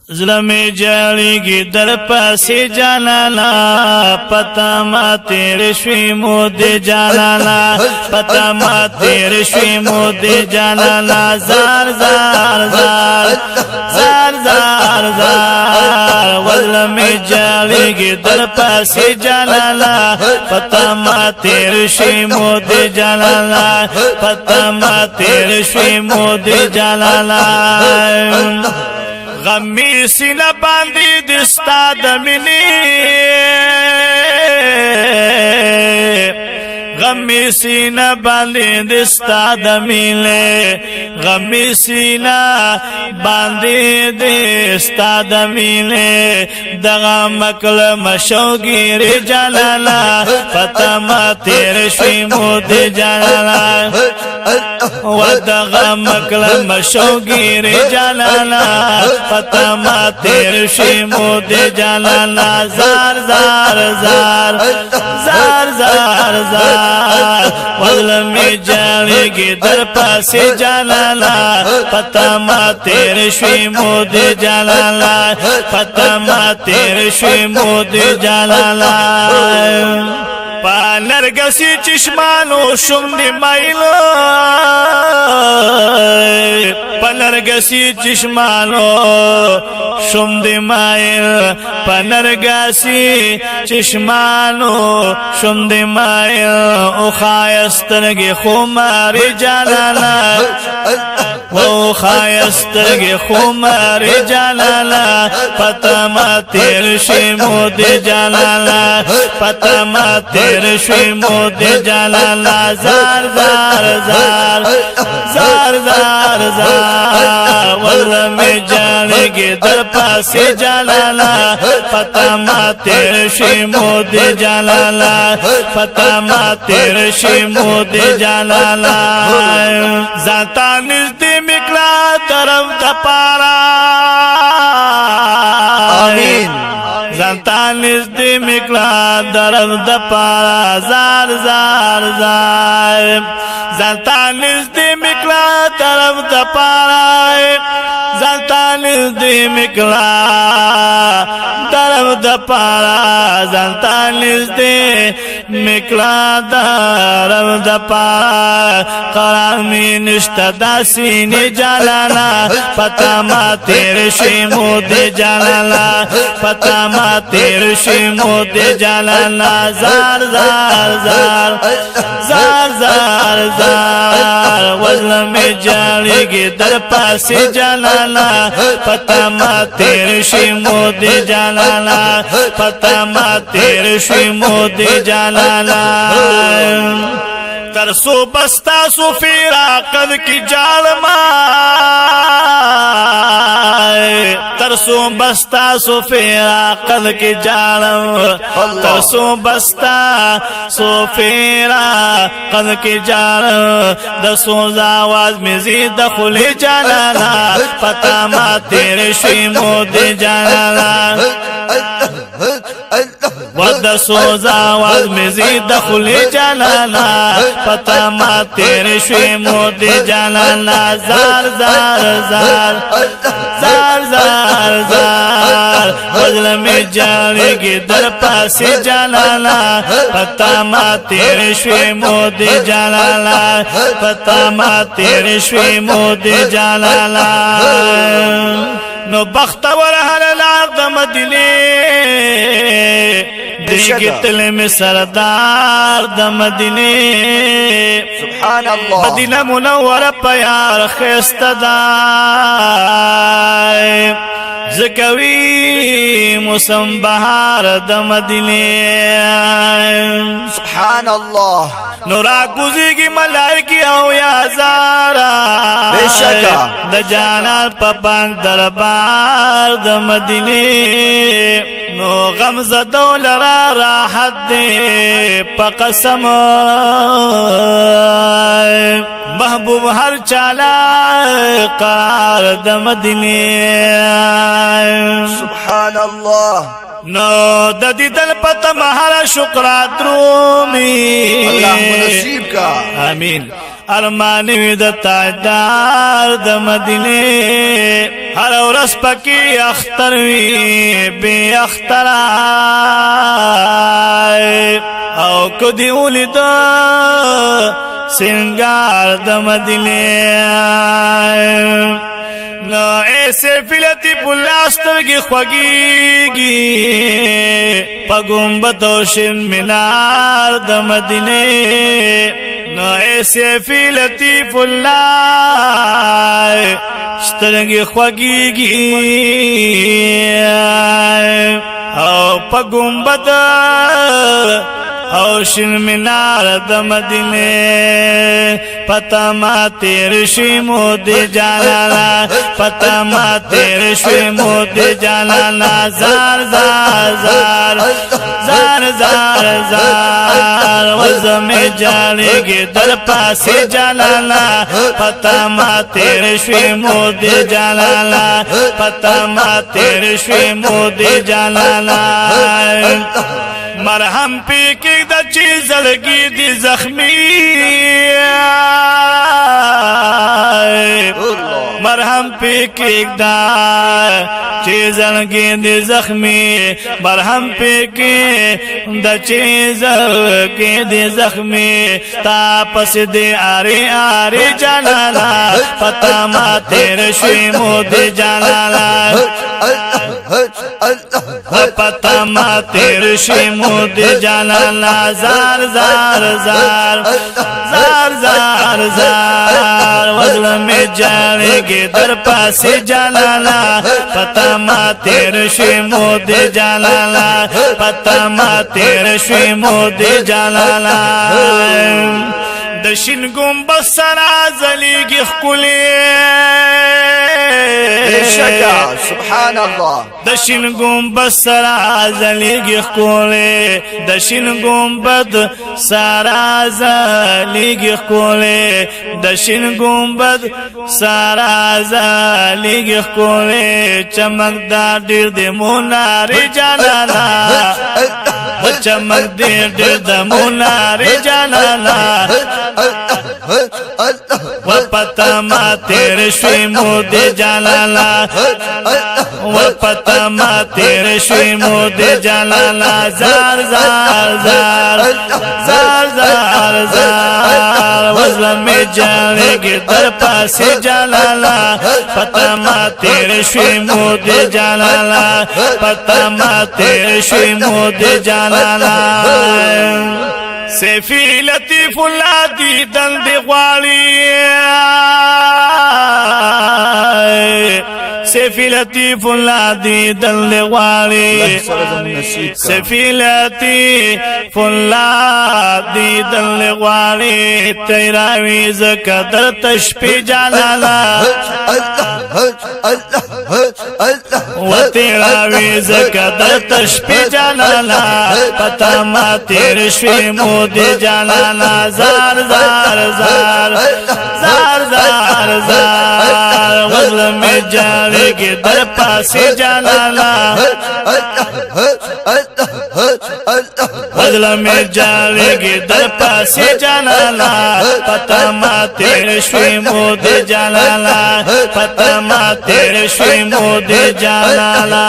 زلمی جالیگی در پاسی جانانا پتا ما تیر شوی مود جانانا پتا ما تیر شوی مود جانانا زار زار زار زار زار زار وزلمی جالیگی در پاسی جانانا پتا ما تیر شوی مود جانانا پتا ما تیر شوی مود جانانا غمی سینه باندې دستا د مینې غمی سینه باندې دستا د مینې غمی سینه باندې دستا د مینې دغه مکل مشوګیر جلالا پتا ما تیر شوی مود جلالا ودغه مکل مشوګیر جلالا پتا ما تیر شوی مود جلالا زار زار زار زار زار زار وظلمی جالیگی در پاسی جلالا پتا ما تیر شوی مود جلالا پتا ما تیر شوی مود جلالا پا نرگسی چشمانو شم دی مایلو پا نرگسی چشمانو شم دی مایل پا نرگسی چشمانو شم دی مایل او خایسترگی خوماری جلالا او خایسترگی خوماری جلالا پتا ما تیر شوی مود جلالا پتا ما تیر شوی مود جلالا زار زار زار زار زار زار وظلمی جالیگی در پاسی جلالا پتا ما تیر شوی مود جلالا پتا ما تیر شوی مود جلالا ذاتا نزدی مکلا طرف دپارا آمین زنتا نزدی مکلا طرف دپارا زار زار زار زنتا نزدی مکلا طرف دپارا زنتا نزدی مکلا طرف دپارا زنتا نزدی مکلا طرف دپارا قرامی نشتا دا سینی جلالا پتا ما تیر شوی مود جلالا پتا ما تیر شوی مود جلالا زار زار زار زار زار زار وظلمی جالیگی در پاسی جلالا پتا ما تیر شوی مود جلالا پتا ما تیر شوی مود جلالا ترسو بستا سو فراقد کی جالما ترسو بستا سو فراقد کی جالم ترسو بستا سو فراقد کی جالم دسوز آواز میں زید خلی جلالا پتا ما تیر شوی مود جلالا ود سوز آواز میں زید خلی جلالا پتا ما تیر شوی مود جلالا زار زار زار زار زار زار وظلمی جالیگی در پاسی جلالا پتا ما تیر شوی مود جلالا پتا ما تیر شوی مود جلالا نو بختور هر لاغ دا مدینه دیگی تل میں سردار دا مدینه سبحان الله مدینه منور پیار خیست دا زکوی موسم بہار دا مدینه سبحان الله نورا کوزیگی ملائکی او یا زارا بے شکا دا جانا پپان دربار دا مدینه نو غم زدو لرا راحت دے پا قسم محبوب ہر چالا قرار دا مدینه سبحان الله نو ددی دل پتا مہارا شکرات رومی اللہ نصیب کا آمین ارمانوی د تاجدار د مدینه هر ورځ پکې اختر وی بے اختر او کدی ولید سنگار د مدینه نو ایسے فلتی پلاستر کی خوگیگی پا گنبد و شن منار د مدینے نو ایسے فلتی پلاستر کی خوگیگی او پا گنبد او شن منار د مدینه پتا ما تیر شوی مود جانانا پتا ما تیر شوی مود جانانا زار زار زار زار زار زار وزم جانگی در پاس جانانا پتا ما تیر شوی مود جانانا پتا ما تیر شوی مود جانانا مرهم پی که دا چی زلگی دی زخمی مرهم پی که دا چی زلگی دی زخمی مرهم پی که دا چی زلگی دی زخمی تا پس دی آری آری جانانا پتا ما تیر شوی مود جانانا پتا ما تیر شوی مود جانانا زار زار زار زار زار زار وزل میں جانگی در پاس جانانا پتا ما تیر شوی مود جانانا پتا ما تیر شوی مود جانانا دشن گنبد سرا زلیگی خکولی شکا سبحان الله دشن گنبد سرا زلیگی خکولی دشن گنبد سرا زلیگی خکولی دشن گنبد سرا زلیگی خکولی چمکدار دیر دی مناری جانانا چمک دیر دیر د مناری جانانا و پتا ما تیر شوی مود جانانا و پتا ما تیر شوی مود جانانا زار زار زار زار زار زار وزل میں جانگی در پاس جانانا پتا ما تیر شوی مود جانانا پتا ما تیر شوی مود جانانا سیفی لطیف اللہ دی دل دی غوالی سیفی لطیف اللہ دی دل دی غوالی سیفی لطیف اللہ دی دل دی غوالی تیراوی زکا در تشپی جانانا و تیراوی زکا در تشپی جانانا پتا ما تیر شوی مود جانانا زار زار زار زار زار زار وزل میں جانگی در پاس جانانا وزل میں جانگی در پاس جانانا پتا ما تیر شوی مود جانانا پتا ما تیر شوی مود جانانا